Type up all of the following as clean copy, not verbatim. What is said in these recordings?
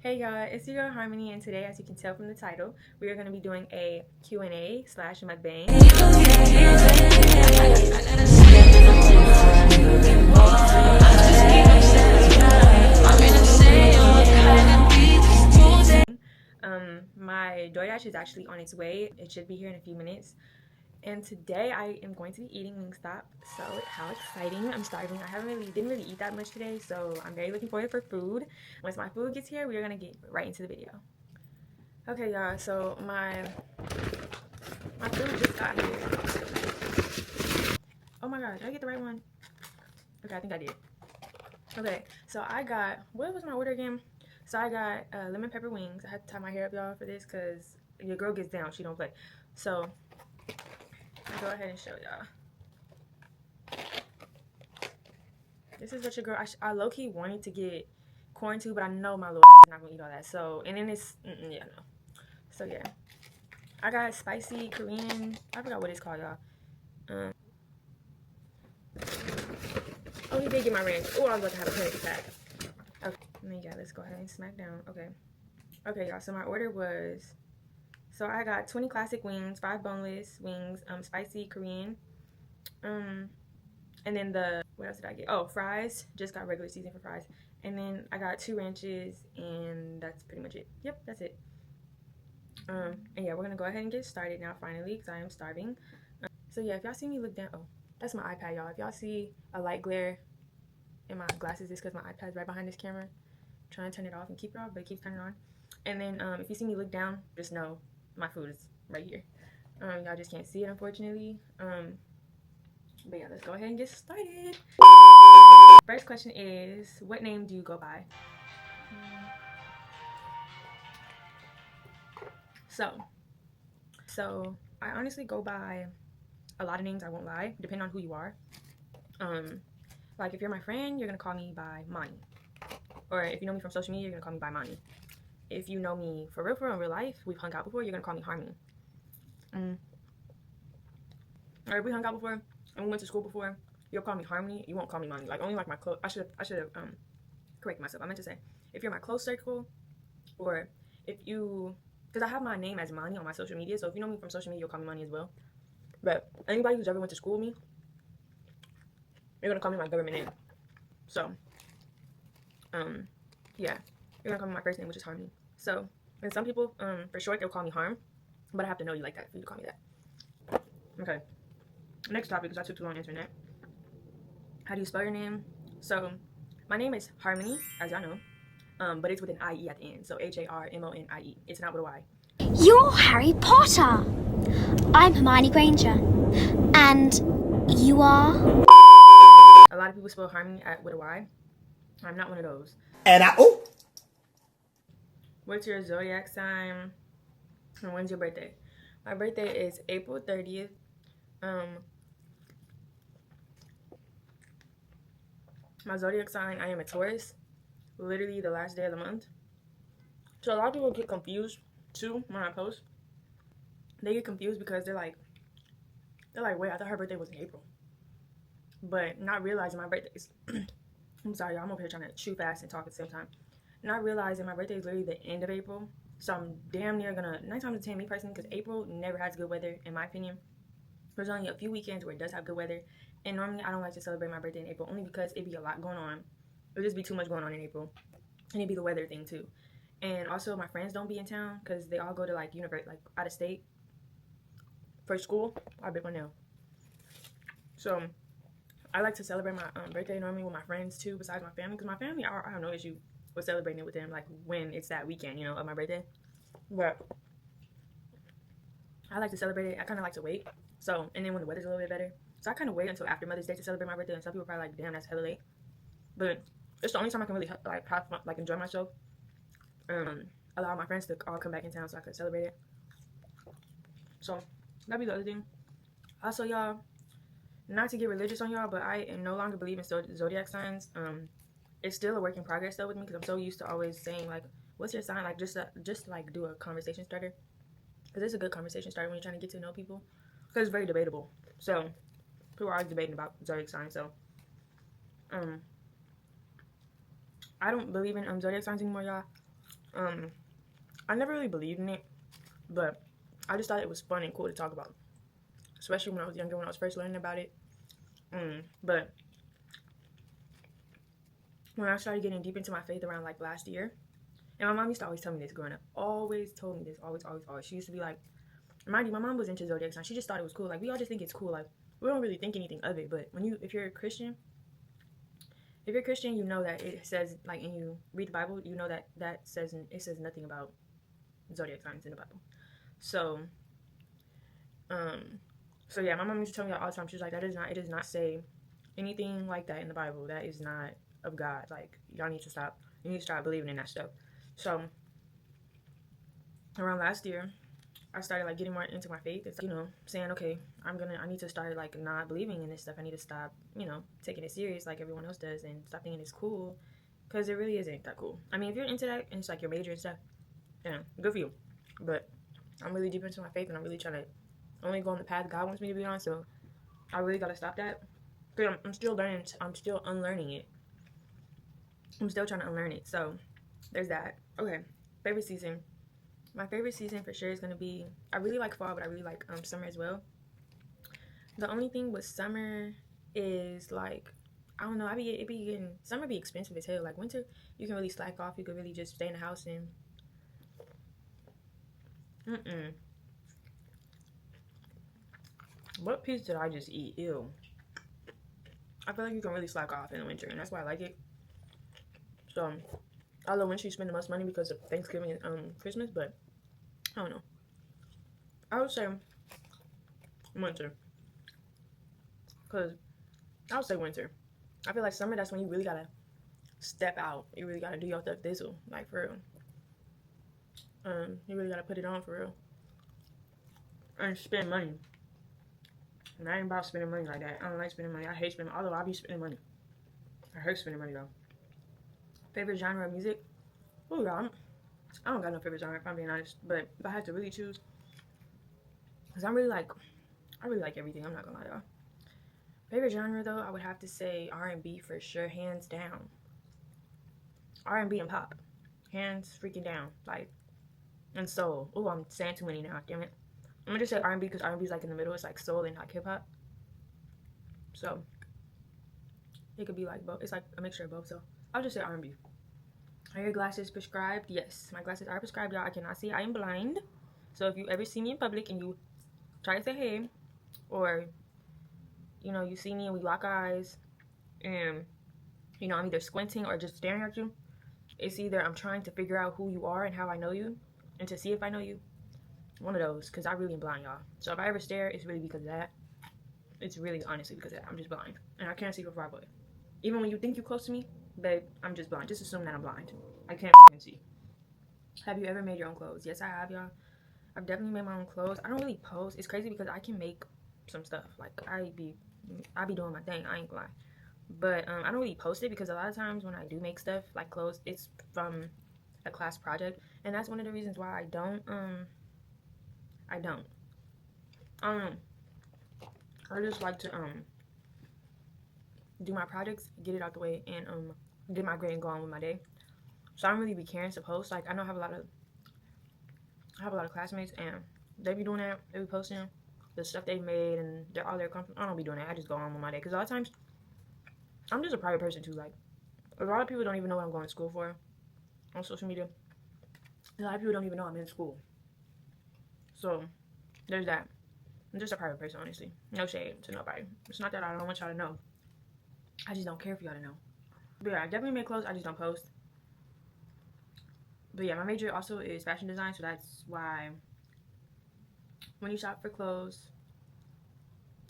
Hey y'all, it's your girl Harmony, and today, as you can tell from the title, we are going to be doing a Q&A slash mukbang. My DoorDash is actually on its way. It should be here in a few minutes. And today I am going to be eating Wingstop. So how exciting. I'm starving. Didn't really eat that much today, so I'm very looking forward for food. Once my food gets here, we are going to get right into the video. Okay, y'all, so my food just got here. Oh my god, did I get the right one? Okay, I think I did. Okay, so I got, what was my order again? So I got lemon pepper wings. I had to tie my hair up, y'all, for this because your girl gets down. She don't play. So I'll go ahead and show y'all. This is what your girl, I low-key wanted to get corn too, but I know my little ass is not going to eat all that. So, and then it's, yeah, no. So yeah. I got spicy Korean, I forgot what it's called, y'all. Oh, he did get my ranch. Oh, I was about to have a panic attack. Okay, let's go ahead and smack down. Okay, y'all, so my order was, so I got 20 classic wings, 5 boneless wings, spicy Korean, and then what else did I get? Oh, fries, just got regular season for fries, and then I got 2 ranches, and that's pretty much it. Yep, that's it. And yeah, we're gonna go ahead and get started now finally, because I am starving. So yeah, if y'all see me look down, oh, that's my iPad, y'all. If y'all see a light glare in my glasses, it's because my iPad's right behind this camera. I'm trying to turn it off and keep it off, but it keeps turning on. And then if you see me look down, just know my food is right here. Y'all just can't see it, unfortunately. But yeah, let's go ahead and get started. First question is, what name do you go by? So I honestly go by a lot of names, I won't lie, depending on who you are. Like if you're my friend, you're gonna call me by Mani. Or if you know me from social media, you're gonna call me by Mani. If you know me for real in real life, we've hung out before, you're gonna call me Harmony. Or if we hung out before and we went to school before, you'll call me Harmony. You won't call me Mani. Like only like my close. I should have correct myself. I meant to say if you're my close circle, or if you, because I have my name as Mani on my social media. So if you know me from social media, you'll call me Mani as well. But anybody who's ever went to school with me, you're gonna call me my government name. So yeah, you're gonna call me my first name, which is Harmony. So, and some people for short they'll call me Harm, but I have to know you like that for you to call me that. Okay. Next topic, because I took too long answering that. How do you spell your name? So, my name is Harmony, as y'all know, but it's with an I-E at the end. So, Harmonie. It's not with a Y. You're Harry Potter. I'm Hermione Granger. And you are? A lot of people spell Harmony with a Y. I'm not one of those. And What's your zodiac sign? And when's your birthday? My birthday is April 30th. My zodiac sign, I am a Taurus. Literally the last day of the month. So a lot of people get confused too when I post. They get confused because they're like, wait, I thought her birthday was in April. But not realizing my birthday is I'm sorry, y'all, I'm over here trying to chew fast and talk at the same time. Not realizing my birthday is literally the end of April. So I'm damn near gonna, 9 times out of 10, me personally, because April never has good weather, in my opinion. There's only a few weekends where it does have good weather. And normally I don't like to celebrate my birthday in April, only because it'd be a lot going on. It'd just be too much going on in April. And it'd be the weather thing too. And also my friends don't be in town because they all go to like out of state for school. I bit my nail. So I like to celebrate my birthday normally with my friends too, besides my family, because my family, I have no issue with celebrating it with them, like when it's that weekend, you know, of my birthday. But I like to celebrate it. I kind of like to wait. So, and then when the weather's a little bit better. So I kind of wait until after Mother's Day to celebrate my birthday, and some people are probably like, damn, that's hella late. But it's the only time I can really like enjoy myself. Allow my friends to all come back in town so I could celebrate it. So that'd be the other thing. Also, y'all, not to get religious on y'all, but I no longer believe in zodiac signs. It's still a work in progress though with me, because I'm so used to always saying like, what's your sign? Like just like do a conversation starter, because it's a good conversation starter when you're trying to get to know people, because it's very debatable. So people are always debating about zodiac signs. So I don't believe in zodiac signs anymore, y'all. I never really believed in it, but I just thought it was fun and cool to talk about, especially when I was younger, when I was first learning about it. But when I started getting deep into my faith around like last year, and my mom used to always tell me this growing up, always told me this, always, always, always. She used to be like, mind you, my mom was into zodiac signs. She just thought it was cool. Like we all just think it's cool. Like we don't really think anything of it. But if you're a Christian, you know that it says like, and you read the Bible, you know that it says nothing about zodiac signs in the Bible. So, so yeah, my mom used to tell me that all the time. She was like, it does not say anything like that in the Bible. That is not of God. Like y'all need to stop. You need to start believing in that stuff. So around last year, I started like getting more into my faith. It's saying, okay, I need to start like not believing in this stuff. I need to stop, taking it serious like everyone else does and stop thinking it's cool, because it really isn't that cool. I mean, if you're into that and it's like your major and stuff, good for you. But I'm really deep into my faith and I'm really trying to only go on the path God wants me to be on. So I really gotta stop that, because I'm still learning. I'm still unlearning it. I'm still trying to unlearn it. So there's that. Okay, favorite season. My favorite season for sure is going to be, I really like fall, but I really like summer as well. The only thing with summer is like, I don't know, summer be expensive as hell. Like winter, you can really slack off. You could really just stay in the house and, what piece did I just eat? Ew. I feel like you can really slack off in the winter, and that's why I like it. So, although winter you spend the most money because of Thanksgiving and Christmas, but I don't know. I would say winter. Because I would say winter. I feel like summer, that's when you really gotta step out. You really gotta do your stuff thistle, like for real. You really gotta put it on for real. And spend money. And I ain't about spending money like that. I don't like spending money. I hate spending money. Although I be spending money. I hate spending money though. Favorite genre of music? Oh God, I don't got no favorite genre if I'm being honest. But if I had to really choose, because I really like everything. I'm not gonna lie y'all. Favorite genre though, I would have to say R&B for sure, hands down. R&B and pop, hands freaking down, like, and soul. Oh, I'm saying too many now. Damn it. I'm gonna just say R&B because R&B is like in the middle. It's like soul and like hip hop. So it could be like both. It's like a mixture of both. So I'll just say R&B. Are your glasses prescribed? Yes, my glasses are prescribed, y'all. I cannot see. I am blind. So if you ever see me in public and you try to say hey, or you see me and we lock eyes, and I'm either squinting or just staring at you, it's either I'm trying to figure out who you are and how I know you, and to see if I know you. One of those, because I really am blind, y'all. So if I ever stare, it's really because of that. It's really honestly because of that. I'm just blind, and I can't see for 5 foot. Even when you think you're close to me, babe, I'm just blind. Just assume that I'm blind. I can't fucking see. Have you ever made your own clothes? Yes, I have, y'all. I've definitely made my own clothes. I don't really post. It's crazy because I can make some stuff. Like I be doing my thing. I ain't gonna lie. But I don't really post it because a lot of times when I do make stuff like clothes, it's from a class project, and that's one of the reasons why I don't. I don't. I just like to do my projects, get it out the way, and get my grade and go on with my day. So I don't really be caring to post. Like I know I have a lot of classmates, and they be doing that. They be posting the stuff they made and all their I don't be doing that. I just go on with my day because a lot of times I'm just a private person too. Like a lot of people don't even know what I'm going to school for on social media. A lot of people don't even know I'm in school. So there's that. I'm just a private person, honestly. No shade to nobody. It's not that I don't want y'all to know. I just don't care for y'all to know. But yeah, I definitely make clothes. I just don't post. But yeah, my major also is fashion design, so that's why when you shop for clothes,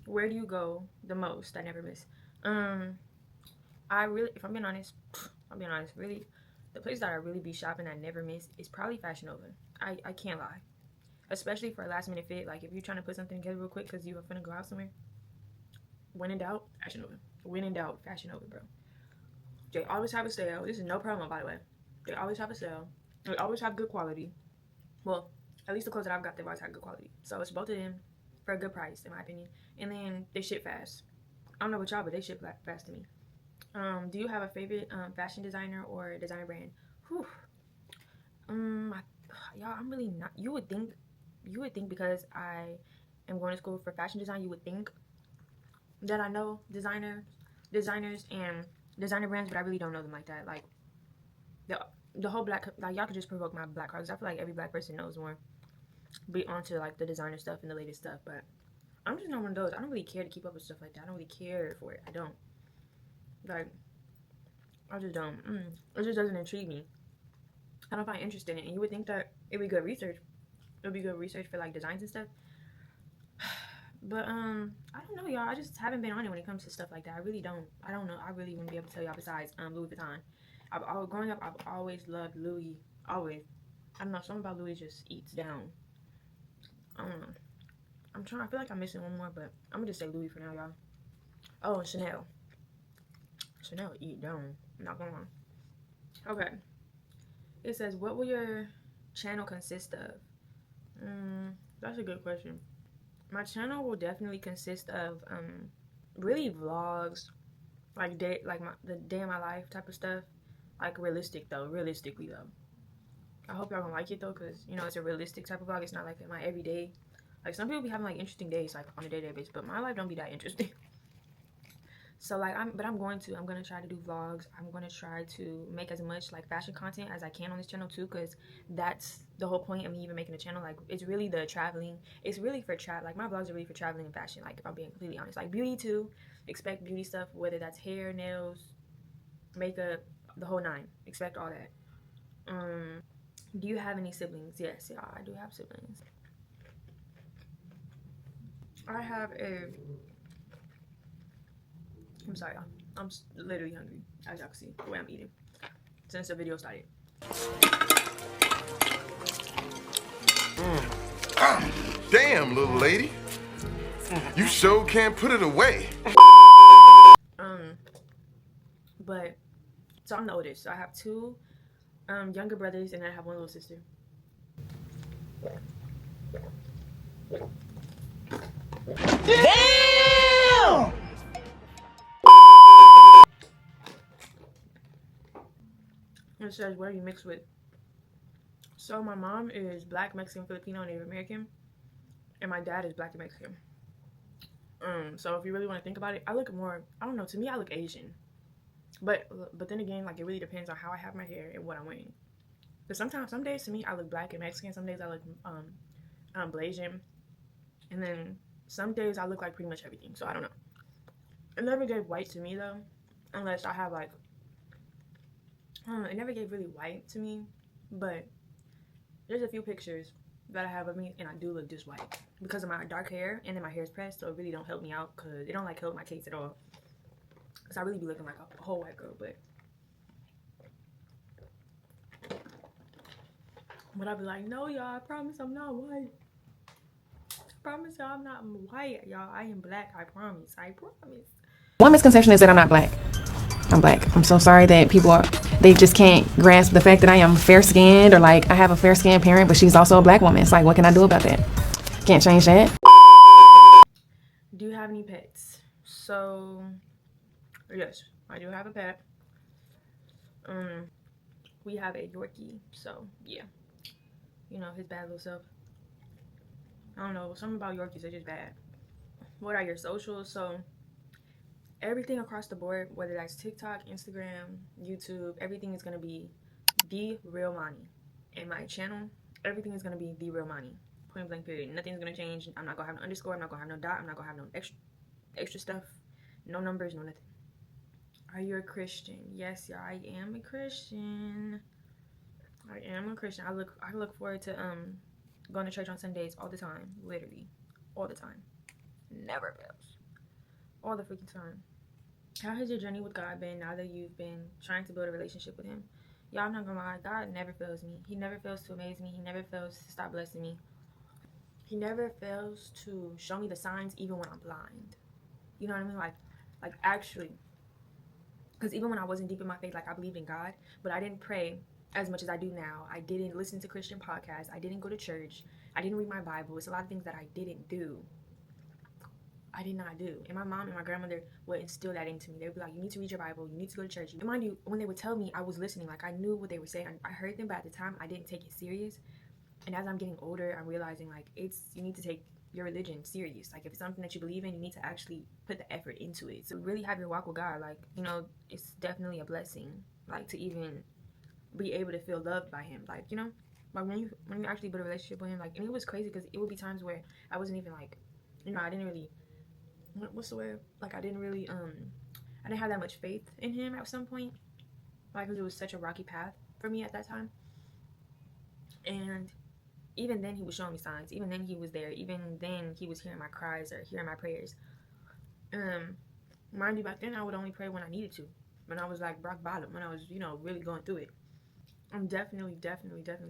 where do you go the most? I never miss. I really, if I'm being honest, really, the place that I really be shopping I never miss is probably Fashion Nova. I can't lie. Especially for a last minute fit. Like if you're trying to put something together real quick because you're finna go out somewhere. When in doubt, Fashion Nova. When in doubt, Fashion Nova, bro. They always have a sale. This is no promo, by the way. They always have a sale. They always have good quality. Well, at least the clothes that I've got, they've always had good quality. So it's both of them for a good price, in my opinion. And then they ship fast. I don't know about y'all, but they ship fast to me. Do you have a favorite fashion designer or designer brand? Whew. y'all, I'm really not. You would think because I am going to school for fashion design, you would think that I know designers and designer brands, but I really don't know them like that. Like the whole black, like y'all could just provoke my black card, 'cause I feel like every black person knows more. Be onto like the designer stuff and the latest stuff, but I'm just not one of those. I don't really care to keep up with stuff like that. I don't really care for it. I don't. Like, I just don't. It just doesn't intrigue me. I don't find interest in it. And you would think that it'd be good research. It would be good research for like designs and stuff. But I don't know, y'all. I just haven't been on it when it comes to stuff like that. I really don't. I don't know. I really wouldn't be able to tell y'all besides Louis Vuitton. Growing up, I've always loved Louis. Always. I don't know. Something about Louis just eats down. I don't know. I feel like I'm missing one more, but I'm gonna just say Louis for now, y'all. Oh, Chanel. Chanel eat down. I'm not gonna lie. Okay. It says, what will your channel consist of? That's a good question. My channel will definitely consist of really vlogs, like the day of my life type of stuff. Like realistically though. I hope y'all gonna like it though, cause you know it's a realistic type of vlog. It's not like my everyday. Like some people be having like interesting days like on a day-to-day basis, but my life don't be that interesting. So like I'm gonna try to do vlogs. I'm gonna try to make as much like fashion content as I can on this channel too, because that's the whole point of me even making a channel. Like it's really the traveling. It's really for like my vlogs are really for traveling and fashion. Like if I'm being completely honest, like beauty too. Expect beauty stuff, whether that's hair, nails, makeup, the whole nine. Expect all that. Do you have any siblings? Yes, yeah, I do have siblings. I have a. I'm sorry, y'all. I'm literally hungry, as y'all can see the way I'm eating since the video started. Damn, little lady. You sure can't put it away. But so I'm the oldest. So I have two younger brothers, and I have one little sister. Damn! It says, what are you mixed with? So my mom is black, Mexican, Filipino, Native American, and my dad is black and Mexican. So if you really want to think about it, I look more, I don't know, to me I look Asian. But then again, like it really depends on how I have my hair and what I'm wearing. But sometimes, some days to me I look black and Mexican, some days I look Blasian, and then some days I look like pretty much everything. So I don't know. It never gave white to me though, unless I have like, I don't know, it never gave really white to me, but there's a few pictures that I have of me and I do look just white because of my dark hair, and then my hair is pressed, so it really don't help me out because it don't like help my case at all. Because I really be looking like a whole white girl, but I be like, no y'all, I promise I'm not white. I promise y'all I'm not white, y'all. I am black, I promise. One misconception is that I'm not black. I'm black. I'm so sorry that they just can't grasp the fact that I am fair-skinned, or like I have a fair-skinned parent, but she's also a black woman. It's like, what can I do about that? Can't change that. Do you have any pets? So, yes, I do have a pet. We have a Yorkie, so yeah. You know, his bad little self. I don't know, something about Yorkies are just bad. What are your socials? So, everything across the board, whether that's TikTok, Instagram, YouTube, everything is going to be The Real Money. And my channel, everything is going to be The Real Money. Point blank period. Nothing's going to change. I'm not going to have no underscore. I'm not going to have no dot. I'm not going to have no extra stuff. No numbers, no nothing. Are you a Christian? Yes, yeah, I am a Christian. I am a Christian. I look forward to going to church on Sundays all the time. Literally. All the time. Never fails. All the freaking time. How has your journey with God been now that you've been trying to build a relationship with him? Y'all, I'm not gonna lie, God never fails me. He never fails to amaze me. He never fails to stop blessing me. He never fails to show me the signs even when I'm blind. You know what I mean? Like actually. Because even when I wasn't deep in my faith, like I believed in God, but I didn't pray as much as I do now. I didn't listen to Christian podcasts. I didn't go to church. I didn't read my Bible. It's a lot of things that I didn't do. I did not do. And my mom and my grandmother would instill that into me. They would be like, you need to read your Bible. You need to go to church. And mind you, when they would tell me, I was listening. Like, I knew what they were saying. I heard them, but at the time, I didn't take it serious. And as I'm getting older, I'm realizing like you need to take your religion serious. Like if it's something that you believe in, you need to actually put the effort into it. So really have your walk with God. Like, you know, it's definitely a blessing. Like to even be able to feel loved by him. Like, you know, like when you actually build a relationship with him, like, and it was crazy because it would be times where I wasn't even like, you know, I didn't really, what's the word? Like I didn't really I didn't have that much faith in him at some point. Like because it was such a rocky path for me at that time. And even then he was showing me signs. Even then he was there. Even then he was hearing my cries or hearing my prayers. Mind you, back then I would only pray when I needed to. When I was like rock bottom. When I was, you know, really going through it. I'm definitely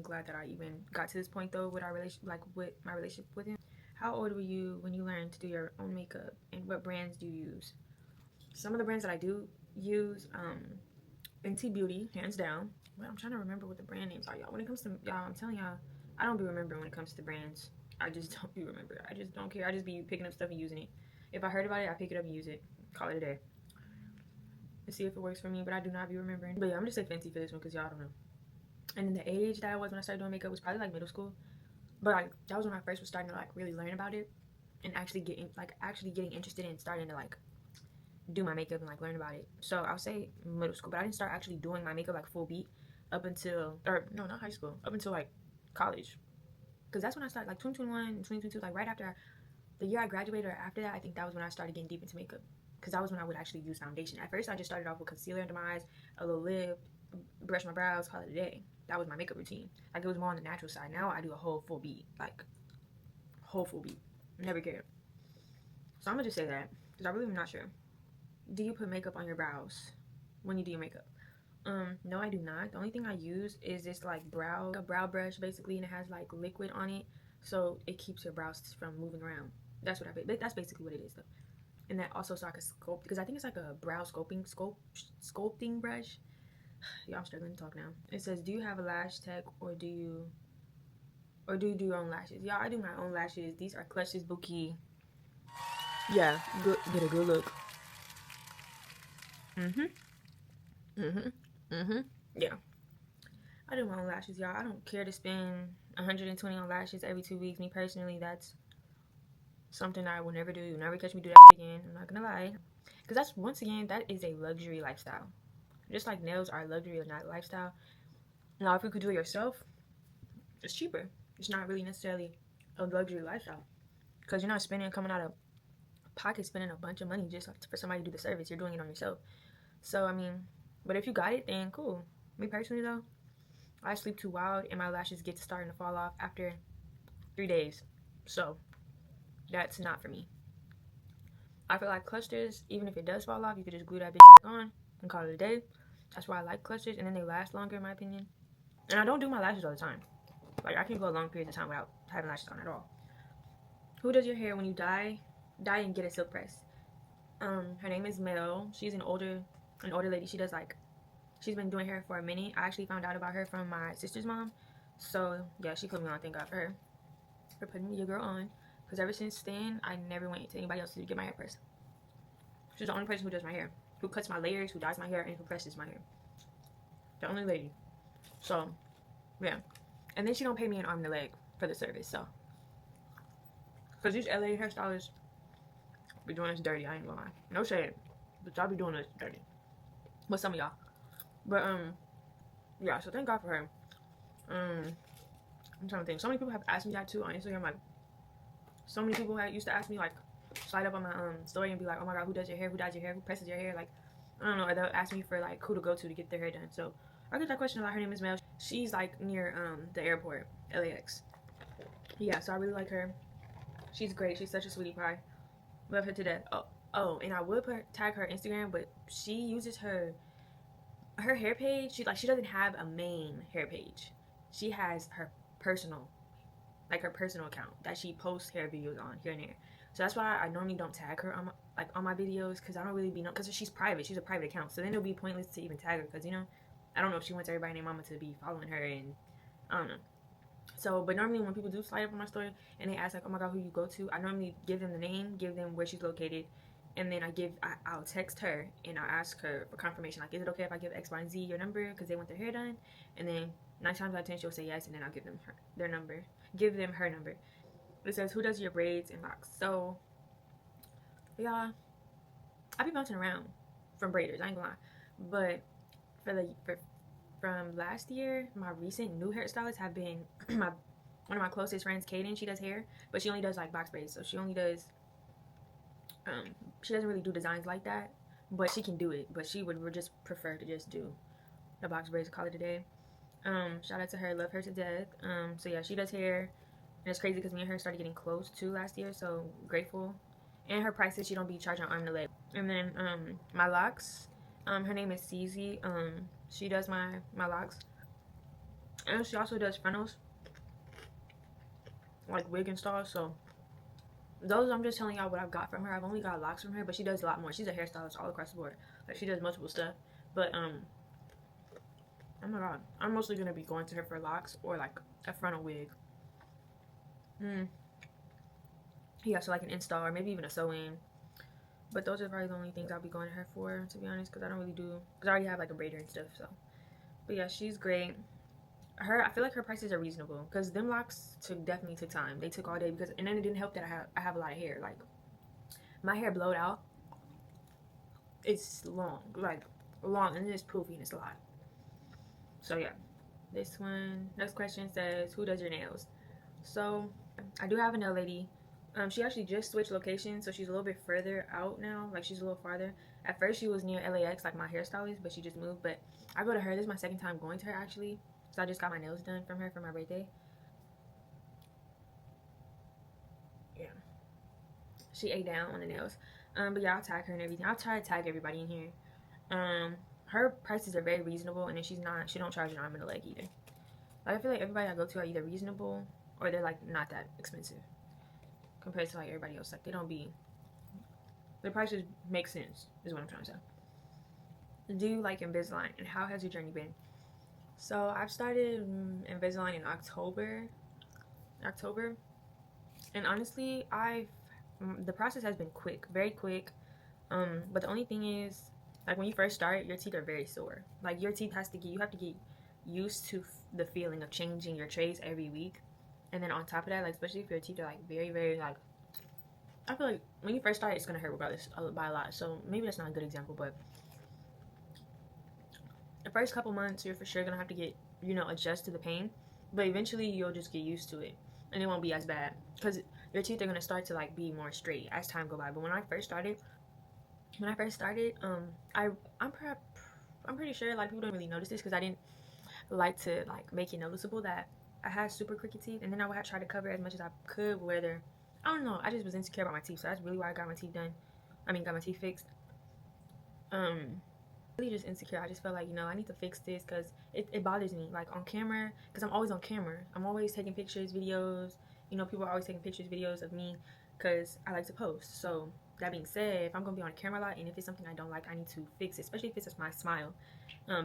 glad that I even got to this point though with our relation, like with my relationship with him. How old were you when you learned to do your own makeup, and what brands do you use? Some of the brands that I do use, NT Beauty, hands down. Well, I'm trying to remember what the brand names are, y'all. When it comes to y'all, I'm telling y'all, I don't be remembering when it comes to brands. I just don't be remember. I just don't care. I just be picking up stuff and using it. If I heard about it, I pick it up and use it. Call it a day. To see if it works for me, but I do not be remembering. But yeah, I'm just say Fenty for this one because y'all don't know. And then the age that I was when I started doing makeup was probably like middle school. But like that was when I first was starting to like really learn about it and actually getting interested in starting to like do my makeup and like learn about it. So I'll say middle school, but I didn't start actually doing my makeup like full beat up until, or no, not high school, up until like college. Because that's when I started like 2021 and 2022, like right after the year I graduated or after that, I think that was when I started getting deep into makeup. Because that was when I would actually use foundation. At first I just started off with concealer under my eyes, a little lip, brush my brows, call it a day. That was my makeup routine. Like it was more on the natural side. Now I do a whole full beat, like whole full beat. Never cared. So I'm gonna just say that because I really am not sure. Do you put makeup on your brows when you do your makeup? No, I do not. The only thing I use is this like a brow brush basically, and it has like liquid on it, so it keeps your brows from moving around. That's that's basically what it is though. And that also so I can sculpt because I think it's like a brow sculpting brush. Yeah, I'm struggling to talk now. It says, do you have a lash tech or do you do your own lashes? Yeah, I do my own lashes. These are Clutch's Bouquet. Yeah, get a good look. Yeah, I do my own lashes, y'all. I don't care to spend 120 on lashes every 2 weeks. Me personally, that's something I will never do. You'll never catch me do that again. I'm not gonna lie, because that's once again that is a luxury lifestyle. Just like nails are a luxury or not lifestyle. Now, if you could do it yourself, it's cheaper. It's not really necessarily a luxury lifestyle because you're not coming out of pocket, spending a bunch of money just for somebody to do the service. You're doing it on yourself. So I mean, but if you got it, then cool. Me personally though, I sleep too wild and my lashes get starting to fall off after 3 days. So that's not for me. I feel like clusters, even if it does fall off, you could just glue that bitch back on and call it a day. That's why I like clusters, and then they last longer in my opinion. And I don't do my lashes all the time. Like I can go long periods of time without having lashes on at all. Who does your hair when you dye and get a silk press? Her name is Mel. She's an older lady. She's been doing hair for a minute. I actually found out about her from my sister's mom. So yeah, she put me on. Thank God for her for putting your girl on. Because ever since then, I never went to anybody else to get my hair pressed. She's the only person who does my hair, who cuts my layers, who dyes my hair, and who presses my hair. The only lady. So yeah, and then she don't pay me an arm and a leg for the service. So because these LA hairstylists be doing this dirty, I ain't gonna lie. No shade, but y'all be doing this dirty. But some of y'all. But yeah. So thank God for her. I'm trying to think. So many people have asked me that too on Instagram. Like, so many people used to ask me like, slide up on my story and be like, oh my God, who does your hair? Who dyes your hair? Who presses your hair? Like, I don't know. Or they'll ask me for like who to go to get their hair done. So I get that question a lot. Her name is Mel. She's like near the airport, LAX. Yeah. So I really like her. She's great. She's such a sweetie pie. Love her to death. Oh, and I would tag her Instagram, but she uses her hair page. She doesn't have a main hair page. She has her personal account that she posts hair videos on here and there. So that's why I normally don't tag her on my videos because I don't really be because she's private. She's a private account. So then it'll be pointless to even tag her because I don't know if she wants everybody and their mama to be following her, and I don't know. So, but normally when people do slide up on my story and they ask like, oh my God, who you go to, I normally give them the name, give them where she's located, and then I'll text her and I'll ask her for confirmation. Like, is it okay if I give X, Y, and Z your number because they want their hair done? And then 9 times out of 10 she'll say yes, and then I'll give them their number. Give them her number. It says, who does your braids and locks? So, yeah, I be bouncing around from braiders, I ain't gonna lie. But from last year, my recent new hairstylists have been one of my closest friends, Kaden. She does hair, but she only does like box braids. So she only does, she doesn't really do designs like that, but she can do it. But she would just prefer to just do the box braids, call it a day. Shout out to her, love her to death. So yeah, she does hair. And it's crazy because me and her started getting close too last year, so grateful. And her prices, she don't be charging arm to leg. And then my locks, her name is CZ. She does my locks, and she also does frontals, like wig and stuff. So those, I'm just telling y'all what I've got from her. I've only got locks from her, but she does a lot more. She's a hairstylist all across the board. Like, she does multiple stuff. But oh my god, I'm mostly gonna be going to her for locks or like a frontal wig. Yeah, so like an install or maybe even a sew-in. But those are probably the only things I'll be going to her for, to be honest, because I don't really do, because I already have like a braider and stuff. So, but yeah, she's great. I feel like her prices are reasonable, because them locks definitely took time. They took all day, because, and then it didn't help that I have a lot of hair. Like, my hair blowed out. It's long, and it's poofy, and it's a lot. So yeah, this one, next question says, who does your nails? So I do have a nail lady. She actually just switched locations, so she's a little bit further out now. Like, she's a little farther. At first she was near LAX, like my hairstylist, but she just moved. But I go to her. This is my second time going to her, actually. So I just got my nails done from her for my birthday. Yeah, she ate down on the nails. But yeah, I'll tag her and everything. I'll try to tag everybody in here. Her prices are very reasonable, and then she don't charge an arm and a leg either. Like, I feel like everybody I go to are either reasonable or they're like not that expensive compared to like everybody else. Like, they don't be, the prices make sense, is what I'm trying to say. Do you like Invisalign, and how has your journey been? So I've started Invisalign in October, and honestly, the process has been quick, very quick. But the only thing is, like, when you first start, your teeth are very sore. Like, your teeth you have to get used to the feeling of changing your trays every week. And then on top of that, like, especially if your teeth are like very, very, like, I feel like when you first start, it's gonna hurt regardless by a lot. So maybe that's not a good example, but the first couple months, you're for sure gonna have to get, adjust to the pain. But eventually, you'll just get used to it, and it won't be as bad because your teeth are gonna start to like be more straight as time go by. But when I first started, I'm pretty sure a lot of people don't really notice this because I didn't like to like make it noticeable that I had super crooked teeth, and then I would try to cover as much as I could where I don't know, I just was insecure about my teeth, so that's really why I got my teeth done. Got my teeth fixed. Really just insecure. I just felt like, I need to fix this because it bothers me, like, on camera, because I'm always on camera. I'm always taking pictures, videos. People are always taking pictures, videos of me because I like to post. So that being said, if I'm gonna be on camera a lot, and if it's something I don't like, I need to fix it, especially if it's my smile.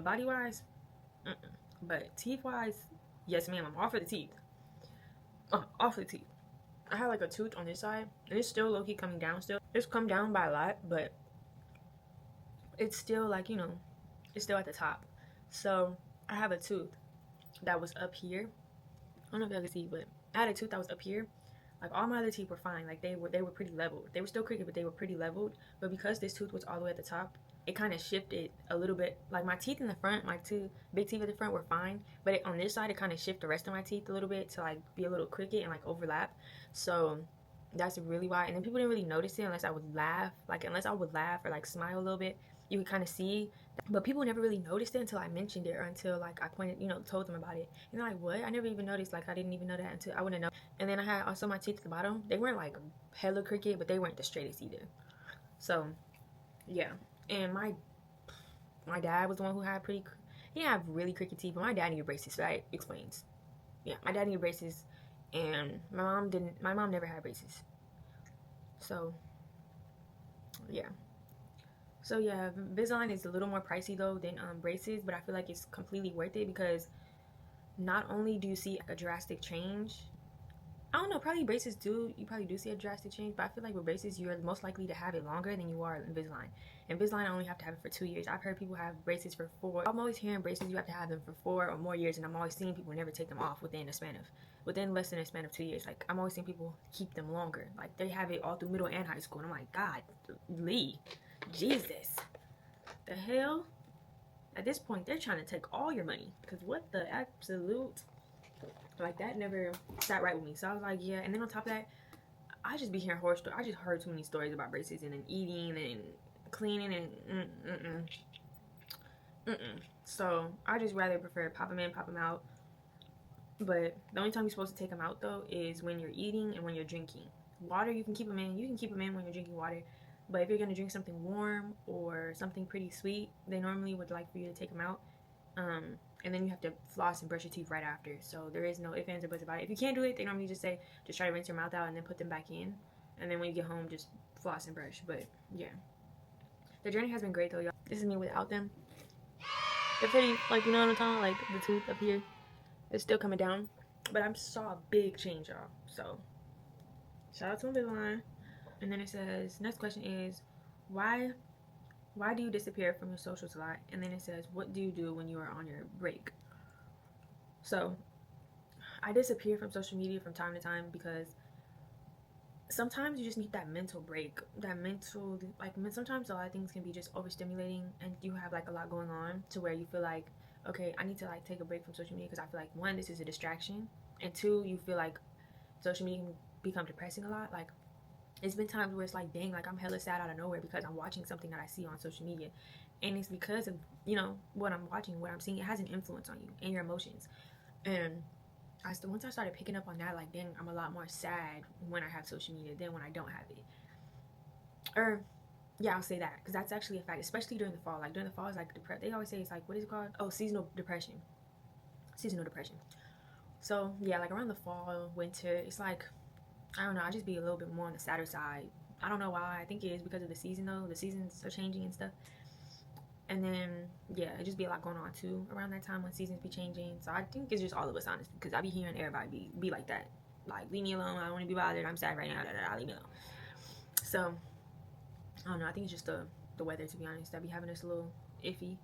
Body wise, but teeth wise, yes ma'am, I'm all for the teeth. All for the teeth. I have like a tooth on this side, and it's still low-key coming down still. It's come down by a lot, but it's still like, it's still at the top. So I have a tooth that was up here. I don't know if y'all can see, but I had a tooth that was up here. Like, all my other teeth were fine. Like, they were pretty leveled. They were still crooked, but they were pretty leveled. But because this tooth was all the way at the top, it kind of shifted a little bit. Like, my teeth in the front, my two big teeth at the front were fine, but on this side, it kind of shifted the rest of my teeth a little bit to like be a little crooked and like overlap. So that's really why. And then people didn't really notice it unless I would laugh. Like, unless I would laugh or like smile a little bit, you could kind of see. But people never really noticed it until I mentioned it, or until like I told them about it. And they're like, what? I never even noticed. Like, I didn't even know that until I wouldn't know. And then I had also my teeth at the bottom. They weren't like hella crooked, but they weren't the straightest either. So yeah. And my dad was the one who had he didn't have really crooked teeth, but my dad needed braces, so that explains. Yeah, my dad needed braces, and my mom didn't. My mom never had braces. So yeah. So yeah, Invisalign is a little more pricey though than braces, but I feel like it's completely worth it because not only do you see a drastic change, I don't know, probably braces do, you probably do see a drastic change, but I feel like with braces, you're most likely to have it longer than you are Invisalign. Invisalign, I only have to have it for 2 years. I've heard people have braces for 4. I'm always hearing braces, you have to have them for 4 or more years, and I'm always seeing people never take them off within less than a span of 2 years. Like, I'm always seeing people keep them longer. Like, they have it all through middle and high school, and I'm like, God, Lee, Jesus, the hell? At this point, they're trying to take all your money, because what the absolute... Like, that never sat right with me. So I was like, yeah. And then on top of that, I just be hearing horror stories. I just heard too many stories about braces and then eating and cleaning and So I just rather prefer pop them in, pop them out. But the only time you're supposed to take them out, though, is when you're eating and when you're drinking. Water, you can keep them in. You can keep them in when you're drinking water. But if you're going to drink something warm or something pretty sweet, they normally would like for you to take them out. And then you have to floss and brush your teeth right after. So there is no ifs, ands, or buts about it. If you can't do it, they normally just say, just try to rinse your mouth out and then put them back in. And then when you get home, just floss and brush. But yeah, the journey has been great though, y'all. This is me without them. They're pretty, like, you know what I'm talking about? Like the tooth up here, it's still coming down. But I saw a big change, y'all. So shout out to Invisalign. And then it says, next question is, why do you disappear from your socials a lot? And then it says, what do you do when you are on your break? So I disappear from social media from time to time because sometimes you just need that mental break. Sometimes a lot of things can be just overstimulating and you have like a lot going on to where you feel like, okay, I need to like take a break from social media because I feel like, 1, this is a distraction, and 2, you feel like social media can become depressing a lot. Like, it's been times where it's like, dang, like I'm hella sad out of nowhere because I'm watching something that I see on social media, and it's because of, you know, what I'm watching, what I'm seeing. It has an influence on you and your emotions. And once I started picking up on that, like, dang, I'm a lot more sad when I have social media than when I don't have it. Or yeah, I'll say that because that's actually a fact, especially during the fall. Like during the fall, it's like they always say it's like, what is it called? Oh, seasonal depression. So yeah, like around the fall, winter, it's like, I don't know, I just be a little bit more on the sadder side. I don't know why. I think it is because of the season though. The seasons are changing and stuff. And then yeah, it just be a lot going on too around that time when seasons be changing. So I think it's just all of us, honestly, because I be hearing everybody be like that. Like, leave me alone, I don't want to be bothered, I'm sad right now, leave me alone. So I don't know, I think it's just the weather, to be honest, that be having us a little iffy.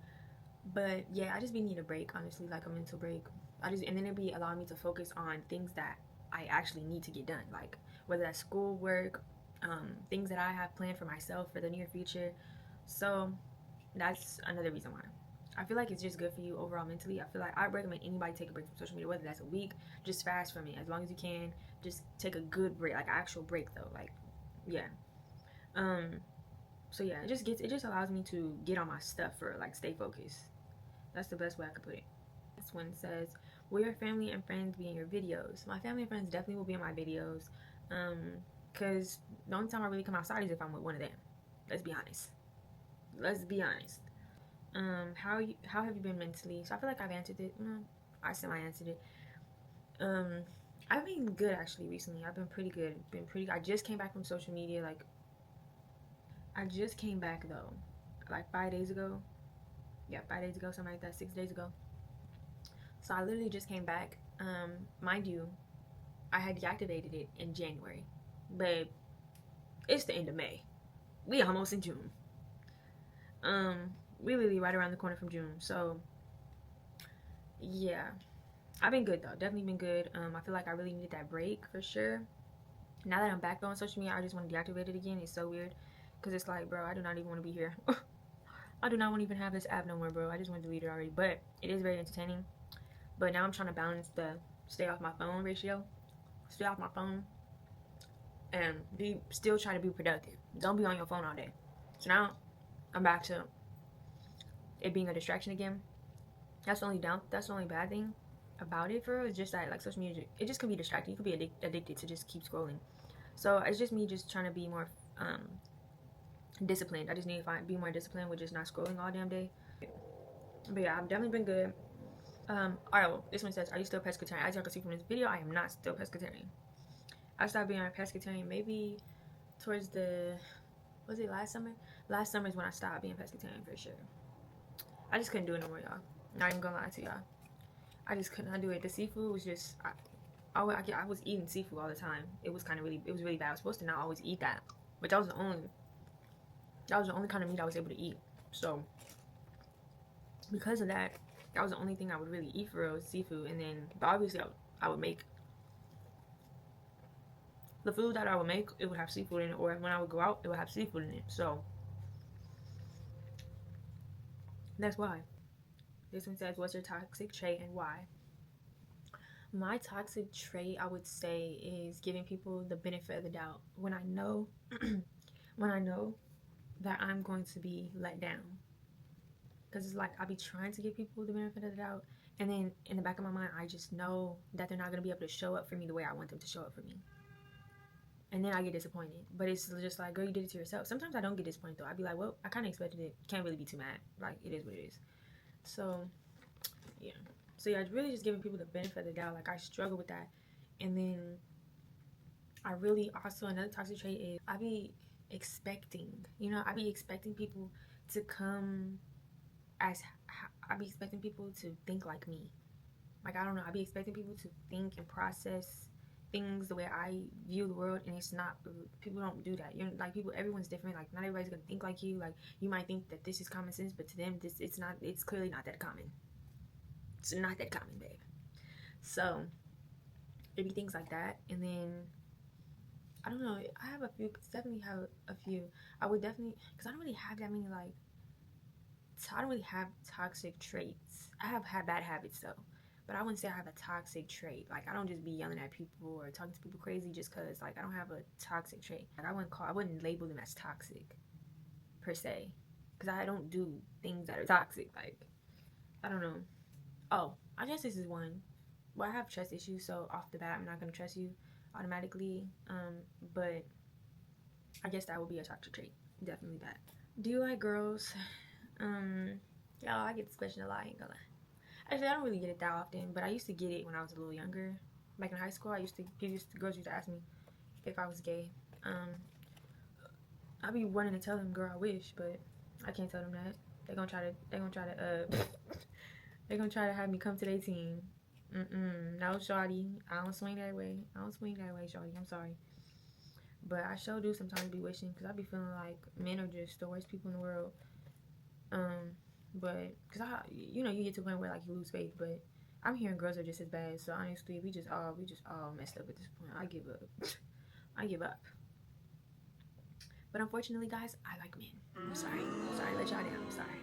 But yeah, I just be need a break, honestly, like a mental break. And then it be allowing me to focus on things that I actually need to get done, like whether that's school work, things that I have planned for myself for the near future. So that's another reason why I feel like it's just good for you overall mentally. I feel like I recommend anybody take a break from social media, whether that's a week, just fast from it as long as you can. Just take a good break, like an actual break though. Like, yeah. So yeah, it just allows me to get on my stuff for like stay focused. That's the best way I could put it. This one says, will your family and friends be in your videos? My family and friends definitely will be in my videos. Cause the only time I really come outside is if I'm with one of them. Let's be honest. How have you been mentally? So I feel like I've answered it. I semi-answered it. I've been good actually recently. I've been pretty good. I just came back from social media. Like, I just came back though, like 5 days ago. Yeah, 5 days ago, something like that. 6 days ago. So I literally just came back. Mind you, I had deactivated it in January, but it's the end of May. We almost in June. We literally right around the corner from June. So yeah, I've been good though. Definitely been good. I feel like I really needed that break for sure. Now that I'm back on social media, I just want to deactivate it again. It's so weird because it's like, bro, I do not even want to be here. I do not want to even have this app no more, bro. I just want to delete it already. But it is very entertaining. But now I'm trying to balance the stay off my phone ratio. Stay off my phone and still try to be productive. Don't be on your phone all day. So now I'm back to it being a distraction again. That's the only bad thing about it, for real. It's just that, like, social media, it just can be distracting. You could be addicted to just keep scrolling. So it's just me just trying to be more disciplined. I just need to be more disciplined with just not scrolling all damn day. But yeah, I've definitely been good. Alright, well, this one says, are you still pescatarian? As y'all can see from this video, I am not still pescatarian. I started being a pescatarian maybe towards was it last summer? Last summer is when I stopped being pescatarian for sure. I just couldn't do it no more, y'all. Not even gonna lie to y'all. I just could not do it. The seafood was just, I was eating seafood all the time. It was really bad. I was supposed to not always eat that, but that was the only kind of meat I was able to eat. So because of that, that was the only thing I would really eat for real, was seafood. And then, but obviously, I would make the food that I would make. It would have seafood in it, or when I would go out, it would have seafood in it. So that's why. This one says, "What's your toxic trait and why?" My toxic trait, I would say, is giving people the benefit of the doubt when I know, when I know that I'm going to be let down. Because it's like I be trying to give people the benefit of the doubt, and then in the back of my mind, I just know that they're not going to be able to show up for me the way I want them to show up for me. And then I get disappointed. But it's just like, girl, you did it to yourself. Sometimes I don't get disappointed, though. I'd be like, well, I kind of expected it. Can't really be too mad. Like, it is what it is. So, yeah. So, yeah, really just giving people the benefit of the doubt. Like, I struggle with that. And then I really also, another toxic trait is I be expecting, I be expecting people to come I be expecting people to think like me. Like, I don't know, I be expecting people to think and process things the way I view the world, and it's not. People don't do that. Like, everyone's different. Like, not everybody's gonna think like you. Like, you might think that this is common sense, but to them, it's not. It's clearly not that common. It's not that common, babe. So it be things like that, and then I don't know. I have a few. Definitely have a few. I would definitely, because I don't really have that many like. I don't really have toxic traits. I have had bad habits though, but I wouldn't say I have a toxic trait. Like, I don't just be yelling at people or talking to people crazy just because like I don't have a toxic trait. Like, I wouldn't label them as toxic per se, because I don't do things that are toxic. Like, I don't know. Oh, I guess this is one. Well, I have trust issues, so off the bat, I'm not gonna trust you automatically. But I guess that would be a toxic trait. Definitely that. Do you like girls? Y'all, I get this question a lot, I ain't gonna lie. Actually, I don't really get it that often, but I used to get it when I was a little younger. Back in high school, girls used to ask me if I was gay. I be wanting to tell them, girl, I wish, but I can't tell them that. They're gonna try to have me come to their team. No, shawty, I don't swing that way. Shawty, I'm sorry. But I sure do sometimes be wishing, because I be feeling like men are just the worst people in the world. But because you get to a point where like you lose faith, but I'm hearing girls are just as bad. So honestly, we just all messed up at this point. I give up. But unfortunately, guys, I like men. I'm sorry to let y'all down. I'm sorry.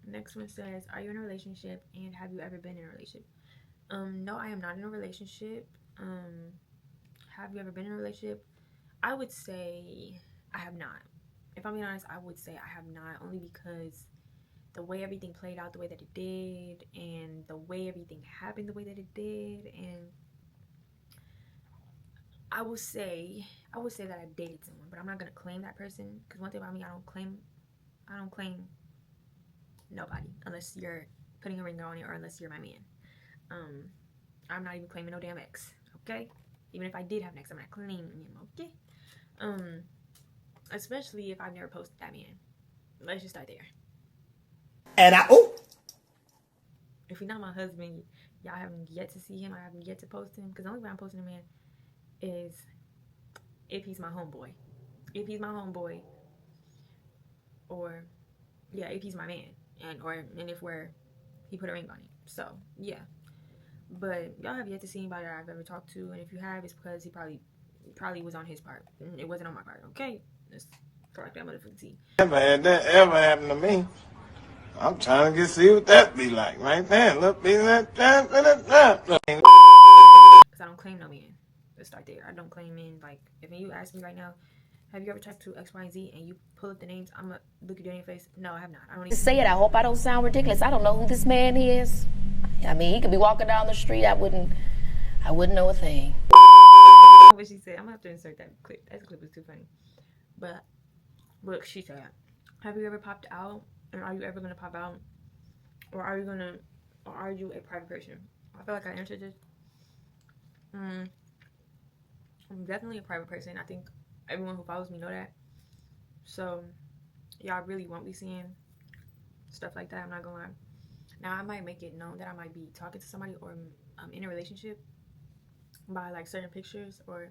Next one says, are you in a relationship, and have you ever been in a relationship? No, I am not in a relationship. Have you ever been in a relationship? I would say I have not. If I'm being honest, I would say I have not, only because the way everything played out the way that it did, and the way everything happened the way that it did, and I would say that I dated someone, but I'm not gonna claim that person, because one thing about me, I don't claim nobody unless you're putting a ring on it, or unless you're my man. I'm not even claiming no damn ex, okay? Even if I did have an ex, I'm not claiming him, okay? Especially if I've never posted that man. Let's just start there. And if he's not my husband, y'all haven't yet to see him, I haven't yet to post him, because the only way I'm posting a man is if he's my homeboy. If he's my homeboy, or yeah, if he's my man, and if he put a ring on it. So yeah, but y'all have yet to see anybody that I've ever talked to, and if you have, it's because he probably was on his part, and it wasn't on my part. Okay, let's correct that motherfucking T. Never had that ever happen to me. I'm trying to see what that be like right there. Look, be that. Because I don't claim no man. Let's start there. I don't claim men. Like, if you ask me right now, have you ever talked to X, Y, and Z, and you pull up the names, I'm gonna look you in your face. No, I have not. I don't even say it. I hope I don't sound ridiculous. I don't know who this man is. I mean, he could be walking down the street. I wouldn't know a thing. What she said. I'm gonna have to insert that clip. That clip was too funny. But look, she said, have you ever popped out, and are you ever gonna pop out, or are you a private person? I feel like I answered this. I'm definitely a private person. I think everyone who follows me know that. So y'all really won't be seeing stuff like that. I'm not gonna lie. Now, I might make it known that I might be talking to somebody, or in a relationship, by like certain pictures, or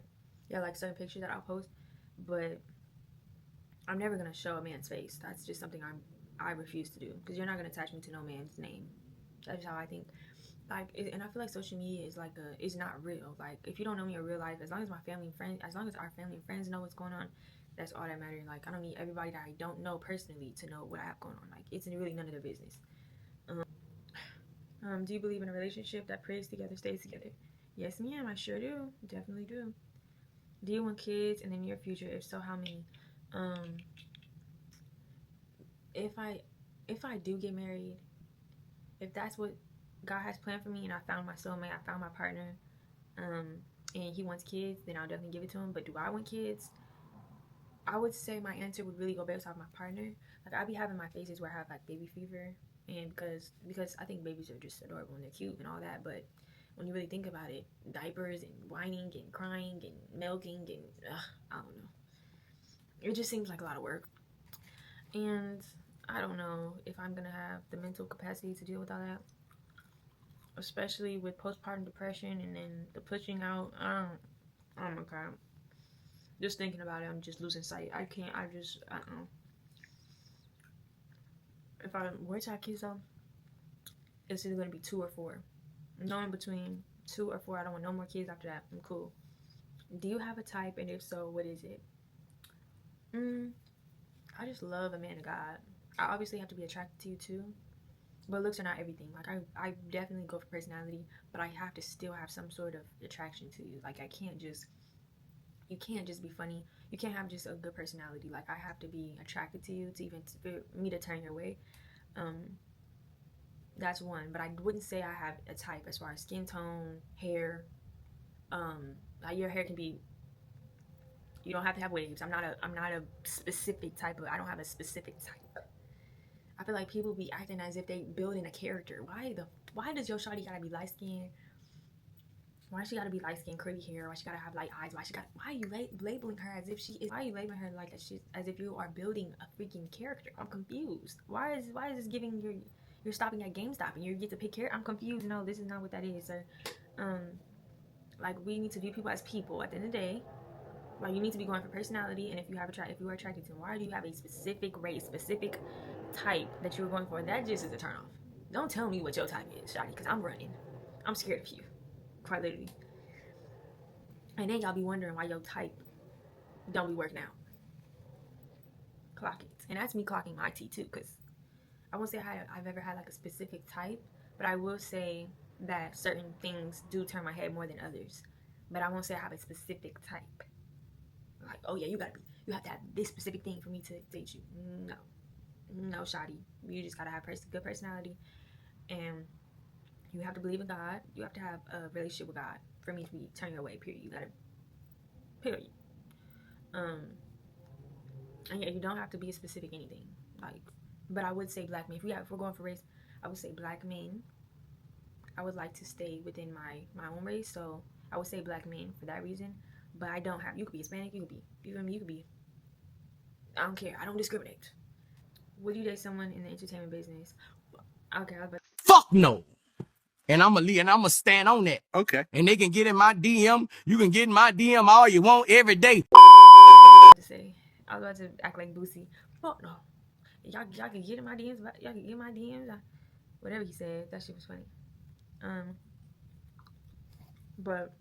yeah, like certain pictures that I'll post, but I'm never gonna show a man's face. That's just something I refuse to do, because you're not gonna attach me to no man's name. That's how I think. Like, and I feel like social media is like is not real. Like, if you don't know me in real life, as long as my family and friends, as long as our family and friends know what's going on, that's all that matters. Like, I don't need everybody that I don't know personally to know what I have going on. Like, it's really none of their business. Do you believe in a relationship that prays together, stays together? Yes, ma'am. I sure do. Definitely do. Do you want kids in the near future? If so, how many? Um, if I do get married, if that's what God has planned for me, and I found my soulmate, I found my partner, and he wants kids, then I'll definitely give it to him. But do I want kids? I would say my answer would really go based off my partner. Like, I be having my phases where I have like baby fever, and because I think babies are just adorable and they're cute and all that, but when you really think about it, diapers and whining and crying and milking and I don't know, it just seems like a lot of work, and I don't know if I'm gonna have the mental capacity to deal with all that, especially with postpartum depression and then the pushing out. Oh my god, just thinking about it, I'm just losing sight. I can't. I just if I were to have kids though, it's either gonna be 2 or 4. No in between 2 or 4. I don't want no more kids after that. I'm cool. Do you have a type, and if so, what is it? I just love a man of God. I obviously have to be attracted to you too, but looks are not everything. Like, I definitely go for personality, but I have to still have some sort of attraction to you. Like, you can't just be funny. You can't have just a good personality. Like, I have to be attracted to you to even for me to turn your way. Um, that's one. But I wouldn't say I have a type as far as skin tone, hair. Like, your hair can be. You don't have to have waves. I'm not a specific type of. I don't have a specific type. I feel like people be acting as if they building a character. Why does your shawty gotta be light skinned? Why she gotta be light skinned, curly hair? Why she gotta have light eyes? Why are you labeling her as if she is? Why are you labeling her like that? She's as if you are building a freaking character. I'm confused. Why is this giving you're stopping at GameStop and you get to pick character? I'm confused. No, this is not what that is, sir. Um, like, we need to view people as people at the end of the day. Like, you need to be going for personality, and if you are attracted to them, why do you have a specific race, specific type that you're going for? That just is a turnoff. Don't tell me what your type is, shawty, because I'm running. I'm scared of you, quite literally. And then y'all be wondering why your type don't be working out. Clock it. And that's me clocking my T too, because I won't say I've ever had like a specific type, but I will say that certain things do turn my head more than others. But I won't say I have a specific type. Like, oh yeah, you have to have this specific thing for me to date you. No, shawty. You just gotta have good personality, and you have to believe in God. You have to have a relationship with God for me to be turning your way. Period. You gotta. Period. And yeah, you don't have to be a specific anything. Like, but I would say black men. If we're going for race, I would say black men. I would like to stay within my own race, so I would say black men for that reason. But I don't have. You could be Hispanic. You could be. You feel me? You could be. I don't care. I don't discriminate. Would you date someone in the entertainment business? Okay, I was about Fuck no. And I'ma stand on that. Okay. And they can get in my DM. You can get in my DM all you want every day. to say. I was about to act like Boosie. Fuck no. Y'all can get in my DMs. Y'all can get in my DMs. Whatever he said, that shit was funny. But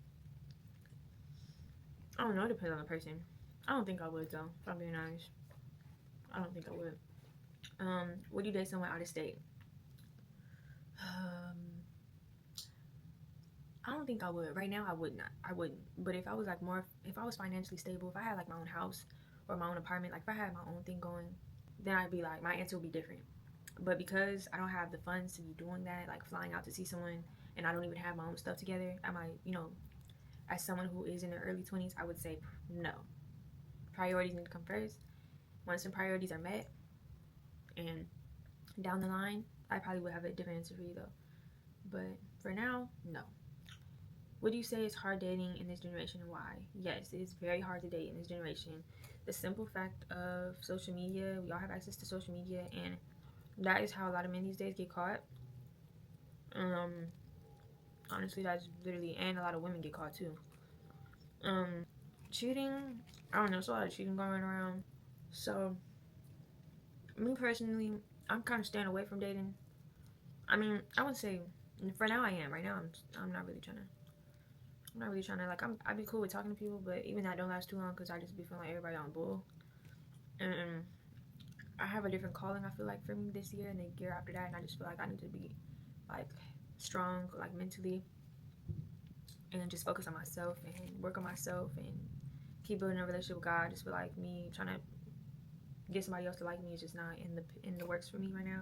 I don't know. It depends on the person. I don't think I would though. If I'm being honest, I don't think I would. Would you date someone out of state? I don't think I would. Right now, I would not. I wouldn't. But if I was like if I was financially stable, if I had like my own house or my own apartment, like if I had my own thing going, then I'd be like, my answer would be different. But because I don't have the funds to be doing that, like flying out to see someone, and I don't even have my own stuff together, I might, as someone who is in their early 20s, I would say no. Priorities need to come first. Once the priorities are met, and down the line, I probably would have a different answer for you though. But for now, no. Would you say it's hard dating in this generation, and why? Yes, it is very hard to date in this generation. The simple fact of social media, we all have access to social media, and that is how a lot of men these days get caught. Honestly, that's literally, and a lot of women get caught too. Cheating, I don't know, there's a lot of cheating going around. So, me personally, I'm kind of staying away from dating. I mean, I would say, for now I am. Right now, I'm not really trying to. I'm not really trying to, like, I'd be cool with talking to people, but even that don't last too long because I just be feeling like everybody on bull. And I have a different calling, I feel like, for me this year and the year after that, and I just feel like I need to be, like, strong, like, mentally, and just focus on myself and work on myself and keep building a relationship with God. I just feel like me trying to get somebody else to like me is just not in the works for me right now.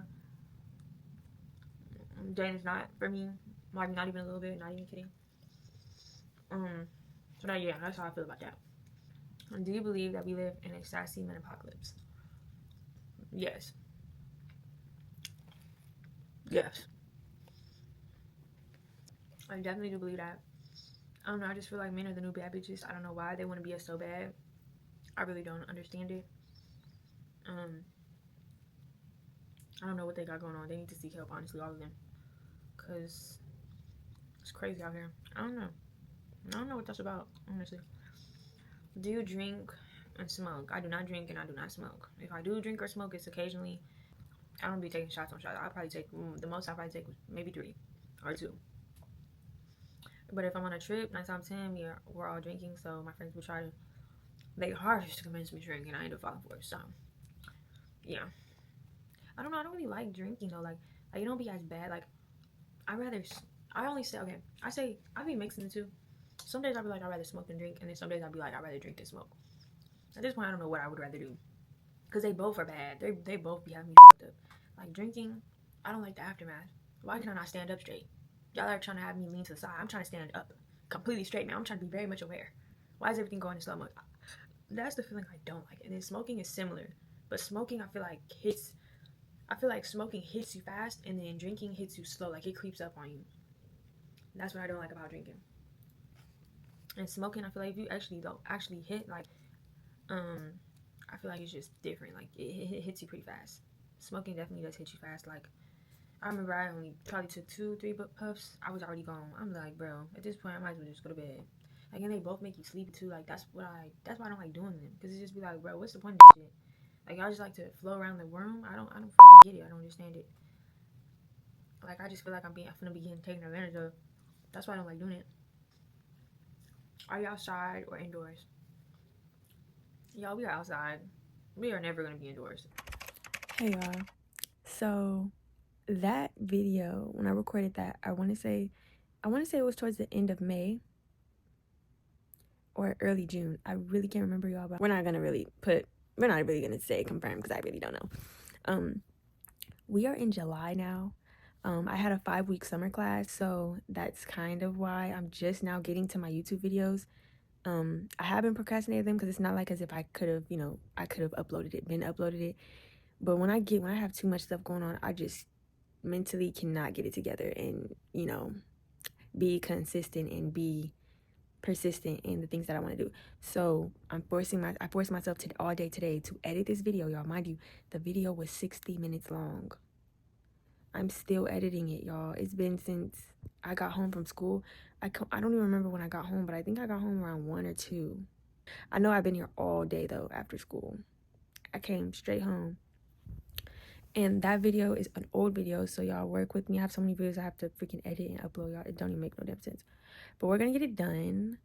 Dating is not for me, like, not even a little bit, not even kidding. So now, yeah, that's how I feel about that. Do you believe that we live in a sassy man apocalypse? Yes. Yes. I definitely do believe that. I don't know, I just feel like men are the new bad bitches. I don't know why they want to be us so bad. I really don't understand it. I don't know what they got going on. They need to seek help, honestly, all of them. Because it's crazy out here. I don't know what that's about, honestly. Do you drink and smoke? I do not drink and I do not smoke. If I do drink or smoke, it's occasionally. I don't be taking shots on shots. I'll probably take, the most I'll probably take maybe 3 or 2. But if I'm on a trip, 9 times 10, we're all drinking, so my friends will try to, they hardest to convince me to drink, and I end up falling for it. So, yeah. I don't know. I don't really like drinking though. Like it don't be as bad. Like I only say, okay, I be mixing the two. Some days I'll be like, I'd rather smoke than drink, and then some days I'll be like, I'd rather drink than smoke. At this point, I don't know what I would rather do, because they both are bad. They both be having me fucked up. Like drinking, I don't like the aftermath. Why can I not stand up straight? Y'all are trying to have me lean to the side. I'm trying to stand up completely straight now. I'm trying to be very much aware. Why is everything going in slow mo? That's the feeling I don't like. And then smoking is similar, but smoking I feel like smoking hits you fast, and then drinking hits you slow. Like it creeps up on you. That's what I don't like about drinking. And smoking, I feel like if you actually hit, like, I feel like it's just different. Like it hits you pretty fast. Smoking definitely does hit you fast. Like I remember I only probably took 2-3 puffs. I was already gone. I'm like, bro, at this point I might as well just go to bed. Like, and they both make you sleepy too. Like that's why I don't like doing them, because it just be like, bro, what's the point of this shit? Like y'all just like to flow around the room. I don't fucking get it. I don't understand it. Like I just feel like I'm finna be getting taken advantage of. That's why I don't like doing it. Are you outside or indoors? Y'all, we are outside. We are never gonna be indoors. Hey y'all. So that video, when I recorded that, I wanna say it was towards the end of May or early June. I really can't remember, y'all, but we're not really gonna say confirmed because I really don't know. We are in July now. I had a 5-week summer class, so that's kind of why I'm just now getting to my YouTube videos. I have been procrastinating them because it's not like as if I could have uploaded it. But when I have too much stuff going on, I just mentally cannot get it together and, be consistent and be persistent in the things that I want to do. So I forced myself all day today to edit this video, y'all. Mind you, the video was 60 minutes long. I'm still editing it, y'all. It's been since I got home from school. I don't even remember when I got home, but I think I got home around 1 or 2. I know I've been here all day though after school. I came straight home. And that video is an old video, so y'all work with me. I have so many videos I have to freaking edit and upload, y'all. It don't even make no damn sense. But we're gonna get it done.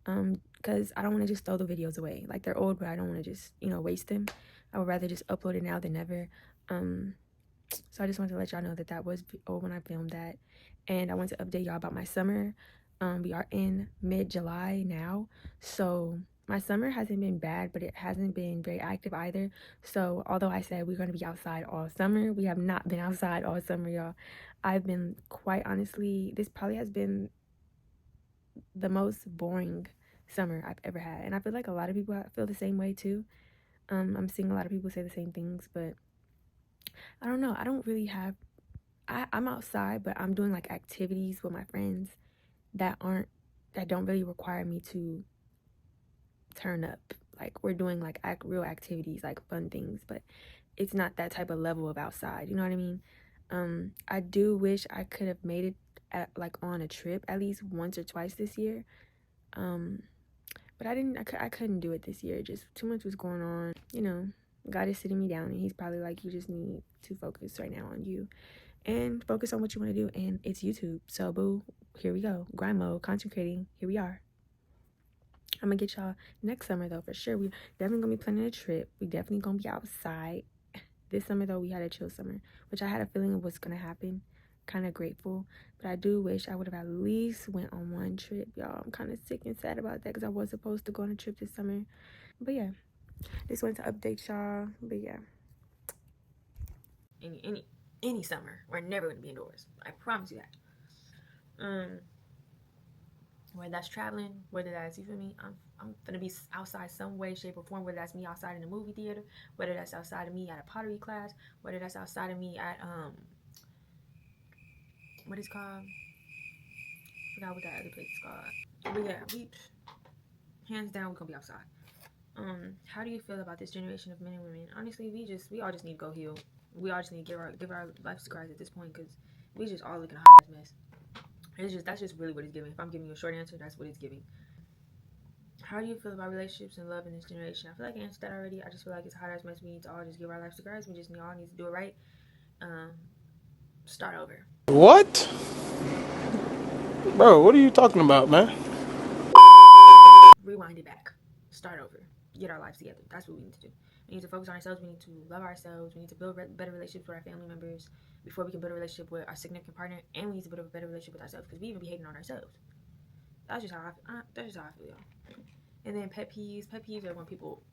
Because I don't want to just throw the videos away. Like, they're old, but I don't want to just, waste them. I would rather just upload it now than never. So I just wanted to let y'all know that was old when I filmed that. And I want to update y'all about my summer. We are in mid-July now. So my summer hasn't been bad, but it hasn't been very active either. So although I said we're going to be outside all summer, we have not been outside all summer, y'all. I've been, quite honestly, this probably has been the most boring summer I've ever had. And I feel like a lot of people feel the same way too. I'm seeing a lot of people say the same things, but I don't know. I don't really have, I'm outside, but I'm doing like activities with my friends that don't really require me to turn up. Like, we're doing like real activities, like fun things, but it's not that type of level of outside. You know what I mean? I do wish I could have made it on a trip at least once or twice this year. But I couldn't do it this year. Just too much was going on. You know, God is sitting me down, and he's probably like, you just need to focus right now on you and focus on what you want to do, and it's YouTube. So boo, here we go. Grind mode, concentrating. Here we are. I'm gonna get y'all next summer though, for sure. We definitely gonna be planning a trip. We definitely gonna be outside. This summer though, we had a chill summer, which I had a feeling of what's gonna happen. Kind of grateful, but I do wish I would have at least went on one trip, y'all. I'm kind of sick and sad about that because I was supposed to go on a trip this summer. But yeah, just wanted to update y'all. But yeah, any summer, we're never gonna be indoors. I promise you that. Whether that's traveling, whether that's, you feel me, I'm gonna be outside some way, shape, or form. Whether that's me outside in the movie theater, whether that's outside of me at a pottery class, whether that's outside of me at what is called? I forgot what that other place is called. But yeah, we hands down we're gonna be outside. How do you feel about this generation of men and women? Honestly, we all just need to go heal. We all just need to give our lives to Christ at this point, because we just all looking a hot ass mess. That's just really what it's giving. If I'm giving you a short answer, that's what it's giving. How do you feel about relationships and love in this generation? I feel like I answered that already. I just feel like it's a hot ass mess. We need to all just give our lives to Christ. We just all need to do it right. Start over. What? Bro, what are you talking about, man? Rewind it back. Start over. Get our lives together. That's what we need to do. We need to focus on ourselves. We need to love ourselves. We need to build better relationships with our family members before we can build a relationship with our significant partner. And we need to build a better relationship with ourselves, because we even be hating on ourselves. That's just how I feel, y'all. And then pet peeves. Pet peeves are when people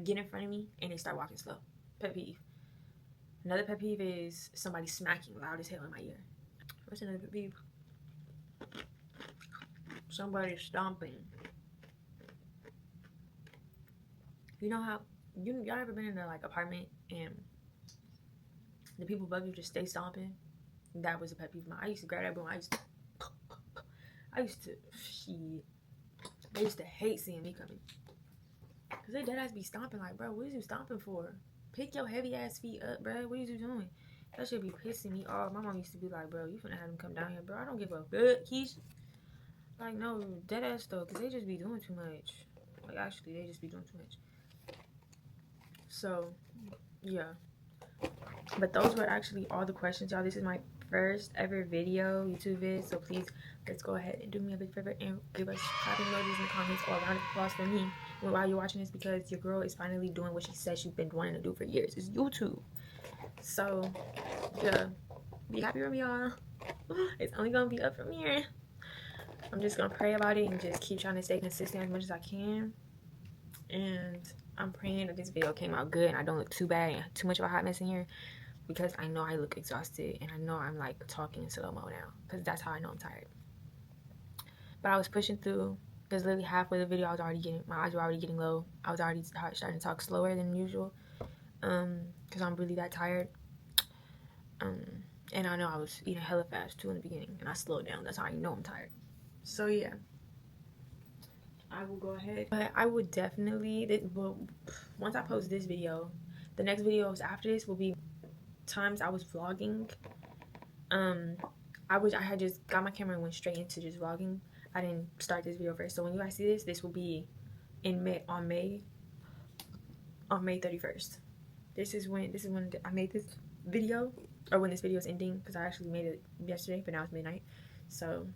get in front of me and they start walking slow. Pet peeve. Another pet peeve is somebody smacking loud as hell in my ear. What's another pet peeve? Somebody stomping. You know how y'all ever been in a like apartment and the people above you just stay stomping? That was a pet peeve of mine. I used to grab that broom. I used to hate seeing me coming, cause they dead ass be stomping like, bro, what is you stomping for? Pick your heavy ass feet up, bro. What is you doing? That should be pissing me off. My mom used to be like, bro, you finna have them come down here, bro. I don't give a fuck, Keish. Like, no, dead ass though, cause they just be doing too much. Like, actually, they just be doing too much. So, yeah. But those were actually all the questions, y'all. This is my first ever video, YouTube vid. So please, let's go ahead and do me a big favor and give us clapping emojis in the comments or a round of applause for me while you're watching this, because your girl is finally doing what she said she's been wanting to do for years. It's YouTube. So, yeah. Be happy with me, y'all. It's only gonna be up from here. I'm just gonna pray about it and just keep trying to stay consistent as much as I can. And I'm praying that this video came out good and I don't look too bad and too much of a hot mess in here, because I know I look exhausted and I know I'm like talking in slow-mo now, because that's how I know I'm tired. But I was pushing through, because literally halfway the video my eyes were already getting low. I was already starting to talk slower than usual, because I'm really that tired. And I know I was eating hella fast too in the beginning, and I slowed down. That's how I know I'm tired. So yeah, I will go ahead. But I would definitely, once I post this video, the next videos after this will be times I was vlogging. I had just got my camera and went straight into just vlogging. I didn't start this video first. So when you guys see this will be in on May 31st. This is when I made this video, or when this video is ending, because I actually made it yesterday, but now it's midnight. So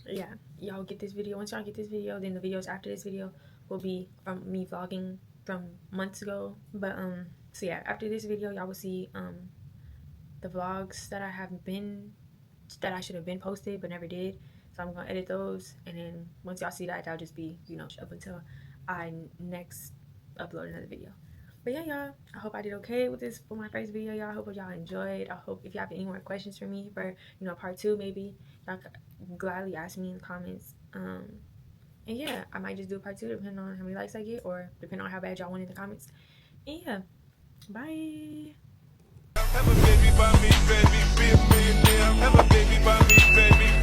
yeah, y'all get this video. Once y'all get this video, then the videos after this video will be from me vlogging from months ago. But so yeah, after this video y'all will see the vlogs that I should have been posted but never did. So I'm gonna edit those, and then once y'all see that, that'll just be, you know, up until I next upload another video. But yeah, y'all, I hope I did okay with this for my first video, y'all. I hope y'all enjoyed. I hope if y'all have any more questions for me for, you know, part 2 maybe, y'all could gladly ask me in the comments. And yeah, I might just do a part 2 depending on how many likes I get, or depending on how bad y'all want in the comments. And yeah, bye. Have a baby by me, baby, be a millionaire. Have a baby by me, baby.